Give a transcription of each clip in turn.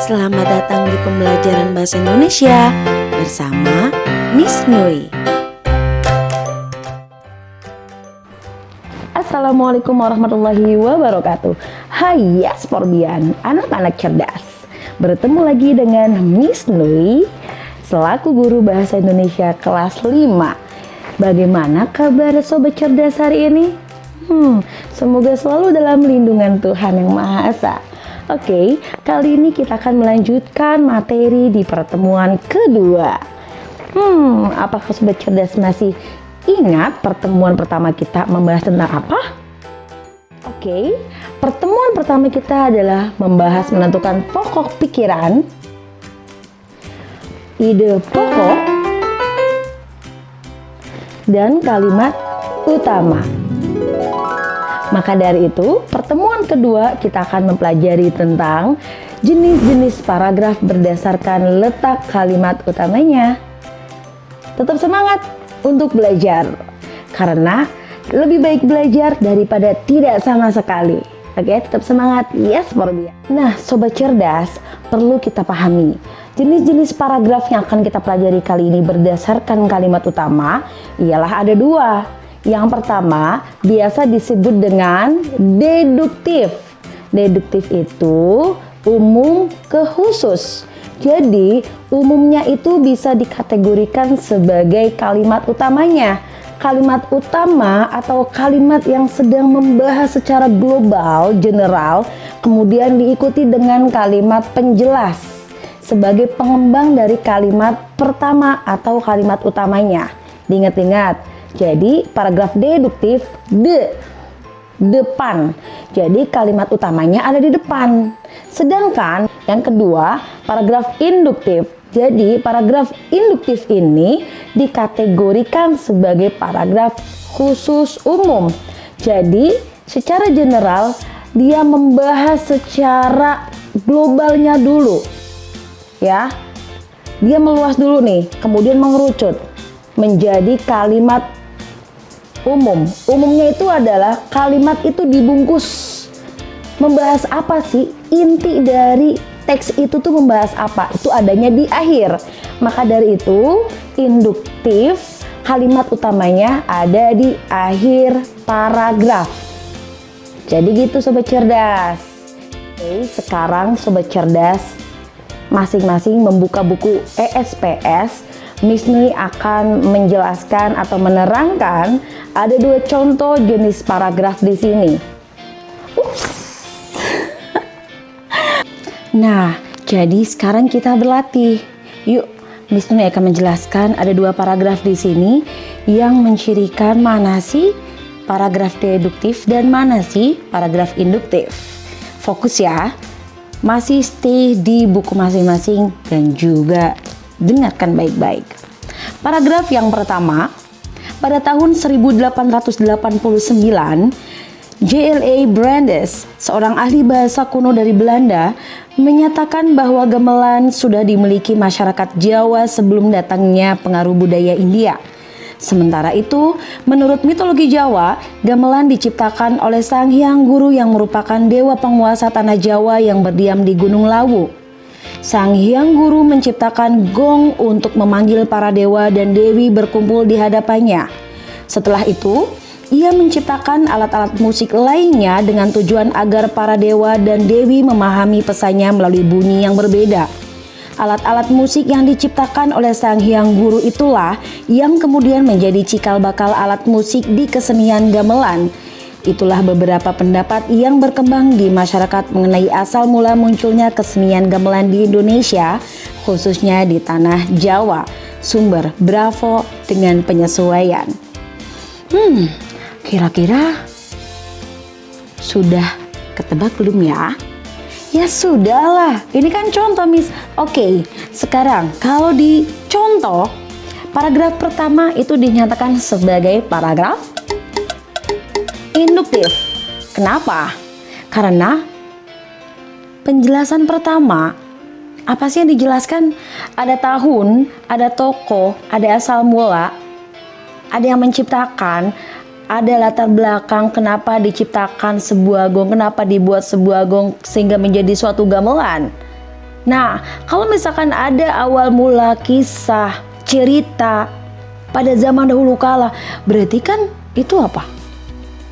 Selamat datang di pembelajaran bahasa Indonesia bersama Miss Nui. Assalamualaikum warahmatullahi wabarakatuh. Hai ya Sporbian, anak-anak cerdas. Bertemu lagi dengan Miss Nui selaku guru bahasa Indonesia kelas 5. Bagaimana kabar sobat cerdas hari ini? Semoga selalu dalam lindungan Tuhan Yang Maha Esa. Oke, kali ini kita akan melanjutkan materi di pertemuan kedua. Apakah sobat cerdas masih ingat pertemuan pertama kita membahas tentang apa? Oke, pertemuan pertama kita adalah membahas menentukan pokok pikiran, ide pokok, dan kalimat utama. Maka dari itu, pertemuan kedua kita akan mempelajari tentang jenis-jenis paragraf berdasarkan letak kalimat utamanya. Tetap semangat untuk belajar, karena lebih baik belajar daripada tidak sama sekali. Oke, tetap semangat, yes Sporbian. Nah, sobat cerdas, perlu kita pahami jenis-jenis paragraf yang akan kita pelajari kali ini berdasarkan kalimat utama ialah ada dua. Yang pertama biasa disebut dengan deduktif. Deduktif itu umum ke khusus. Jadi umumnya itu bisa dikategorikan sebagai kalimat utamanya. Kalimat utama atau kalimat yang sedang membahas secara global, general, kemudian diikuti dengan kalimat penjelas sebagai pengembang dari kalimat pertama atau kalimat utamanya. Diingat-ingat. Jadi paragraf deduktif depan. Jadi kalimat utamanya ada di depan. Sedangkan yang kedua paragraf induktif. Jadi paragraf induktif ini dikategorikan sebagai paragraf khusus umum. Jadi secara general dia membahas secara globalnya dulu. Ya. Dia meluas dulu nih, kemudian mengerucut menjadi kalimat umum. Umumnya itu adalah kalimat itu dibungkus membahas apa sih, inti dari teks itu tuh membahas apa, itu adanya di akhir. Maka dari itu induktif kalimat utamanya ada di akhir paragraf. Jadi gitu sobat cerdas. Oke, sekarang sobat cerdas masing-masing membuka buku ESPS. Miss Nui akan menjelaskan atau menerangkan ada dua contoh jenis paragraf di sini. Nah, jadi sekarang kita berlatih. Yuk, Miss Nui akan menjelaskan ada dua paragraf di sini yang mencirikan mana sih paragraf deduktif dan mana sih paragraf induktif. Fokus ya, masih stay di buku masing-masing dan juga dengarkan baik-baik. Paragraf yang pertama, pada tahun 1889, J.L.A. Brandes, seorang ahli bahasa kuno dari Belanda, menyatakan bahwa gamelan sudah dimiliki masyarakat Jawa sebelum datangnya pengaruh budaya India. Sementara itu, menurut mitologi Jawa, gamelan diciptakan oleh Sang Hyang Guru yang merupakan dewa penguasa tanah Jawa yang berdiam di Gunung Lawu. Sang Hyang Guru menciptakan gong untuk memanggil para dewa dan dewi berkumpul di hadapannya. Setelah itu, ia menciptakan alat-alat musik lainnya dengan tujuan agar para dewa dan dewi memahami pesannya melalui bunyi yang berbeda. Alat-alat musik yang diciptakan oleh Sang Hyang Guru itulah yang kemudian menjadi cikal bakal alat musik di kesenian gamelan. Itulah beberapa pendapat yang berkembang di masyarakat mengenai asal mula munculnya kesenian gamelan di Indonesia, khususnya di tanah Jawa. Sumber Bravo dengan penyesuaian. Kira-kira sudah ketebak belum ya? Ya sudahlah, ini kan contoh Miss. Oke, sekarang kalau di contoh, paragraf pertama itu dinyatakan sebagai paragraf induktif. Kenapa? Karena penjelasan pertama, apa sih yang dijelaskan? Ada tahun, ada tokoh, ada asal mula, ada yang menciptakan, ada latar belakang kenapa diciptakan sebuah gong, kenapa dibuat sebuah gong sehingga menjadi suatu gamelan. Nah, kalau misalkan ada awal mula kisah, cerita pada zaman dahulu kala, berarti kan itu apa?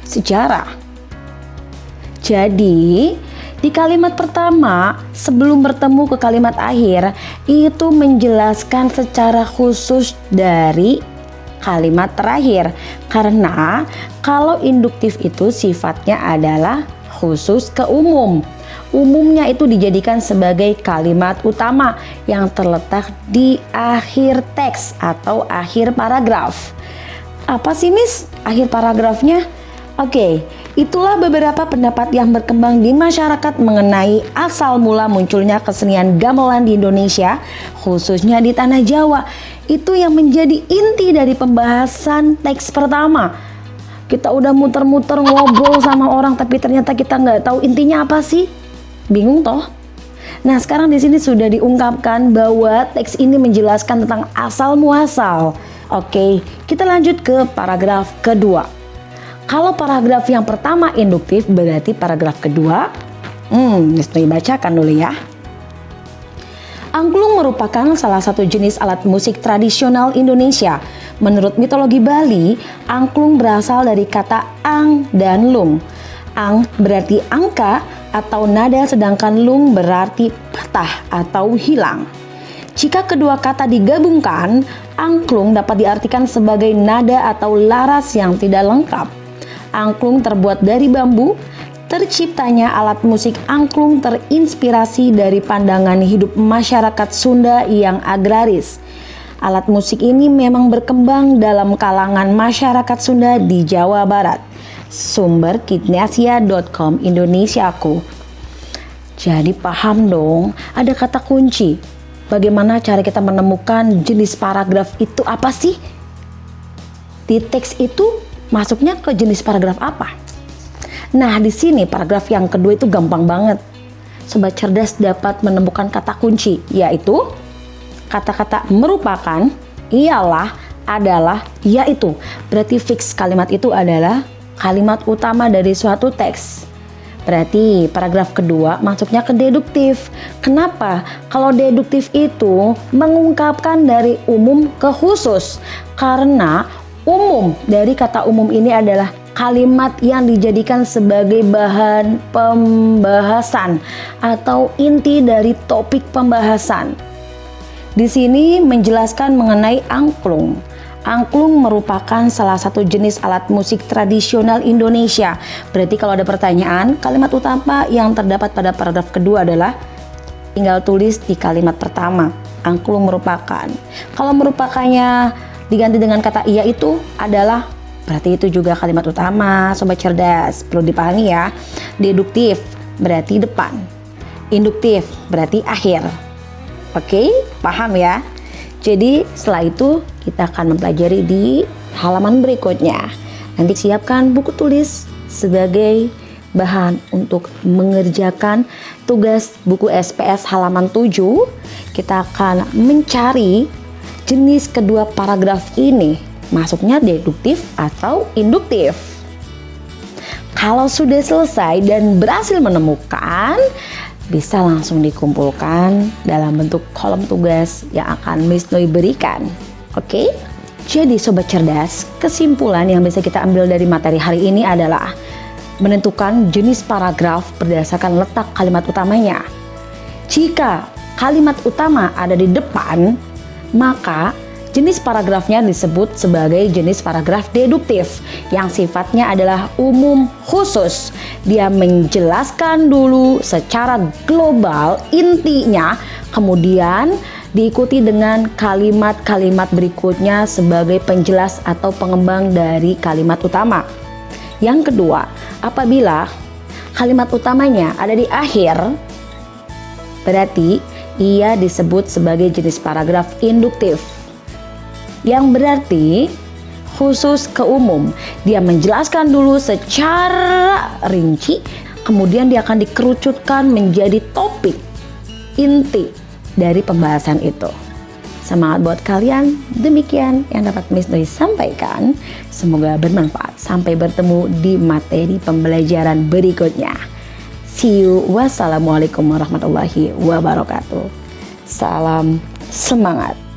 Sejarah. Jadi, di kalimat pertama, sebelum bertemu ke kalimat akhir, itu menjelaskan secara khusus dari kalimat terakhir. Karena kalau induktif itu sifatnya adalah khusus ke umum. Umumnya itu dijadikan sebagai kalimat utama yang terletak di akhir teks atau akhir paragraf. Apa sih Miss akhir paragrafnya? Oke, itulah beberapa pendapat yang berkembang di masyarakat mengenai asal mula munculnya kesenian gamelan di Indonesia, khususnya di Tanah Jawa. Itu yang menjadi inti dari pembahasan teks pertama. Kita udah muter-muter ngobrol sama orang, tapi ternyata kita nggak tahu intinya apa sih? Bingung toh? Nah, sekarang di sini sudah diungkapkan bahwa teks ini menjelaskan tentang asal muasal. Oke, kita lanjut ke paragraf kedua. Kalau paragraf yang pertama induktif, berarti paragraf kedua, bacakan dulu ya. Angklung merupakan salah satu jenis alat musik tradisional Indonesia. Menurut mitologi Bali, angklung berasal dari kata ang dan lung. Ang berarti angka atau nada, sedangkan lung berarti patah atau hilang. Jika kedua kata digabungkan, angklung dapat diartikan sebagai nada atau laras yang tidak lengkap. Angklung terbuat dari bambu. Terciptanya alat musik angklung terinspirasi dari pandangan hidup masyarakat Sunda yang agraris. Alat musik ini memang berkembang dalam kalangan masyarakat Sunda di Jawa Barat. Sumber kidnesia.com Indonesiaku. Jadi paham dong, ada kata kunci. Bagaimana cara kita menemukan jenis paragraf itu apa sih? Di teks itu masuknya ke jenis paragraf apa? Nah, di sini paragraf yang kedua itu gampang banget. Sobat cerdas dapat menemukan kata kunci, yaitu kata-kata merupakan, ialah, adalah, yaitu. Berarti fix kalimat itu adalah kalimat utama dari suatu teks. Berarti paragraf kedua masuknya ke deduktif. Kenapa? Kalau deduktif itu mengungkapkan dari umum ke khusus. Karena umum dari kata umum ini adalah kalimat yang dijadikan sebagai bahan pembahasan atau inti dari topik pembahasan. Di sini menjelaskan mengenai angklung. Angklung merupakan salah satu jenis alat musik tradisional Indonesia. Berarti kalau ada pertanyaan, kalimat utama yang terdapat pada paragraf kedua adalah tinggal tulis di kalimat pertama. Angklung merupakan. Kalau merupakannya diganti dengan kata iya itu adalah, berarti itu juga kalimat utama. Sobat cerdas, perlu dipahami ya. Deduktif berarti depan. Induktif berarti akhir. Oke, paham ya? Jadi setelah itu kita akan mempelajari di halaman berikutnya. Nanti siapkan buku tulis sebagai bahan untuk mengerjakan tugas buku SPS halaman 7. Kita akan mencari jenis kedua paragraf ini, masuknya deduktif atau induktif. Kalau sudah selesai dan berhasil menemukan, bisa langsung dikumpulkan dalam bentuk kolom tugas yang akan Miss Noi berikan. Oke? Jadi sobat cerdas, kesimpulan yang bisa kita ambil dari materi hari ini adalah menentukan jenis paragraf berdasarkan letak kalimat utamanya. Jika kalimat utama ada di depan, maka jenis paragrafnya disebut sebagai jenis paragraf deduktif yang sifatnya adalah umum khusus. Dia menjelaskan dulu secara global intinya, kemudian diikuti dengan kalimat-kalimat berikutnya sebagai penjelas atau pengembang dari kalimat utama. Yang kedua, apabila kalimat utamanya ada di akhir, berarti ia disebut sebagai jenis paragraf induktif, yang berarti khusus ke umum. Dia menjelaskan dulu secara rinci, kemudian dia akan dikerucutkan menjadi topik inti dari pembahasan itu. Semangat buat kalian. Demikian yang dapat Miss Noi sampaikan. Semoga bermanfaat. Sampai bertemu di materi pembelajaran berikutnya. See you. Wassalamualaikum warahmatullahi wabarakatuh. Salam semangat.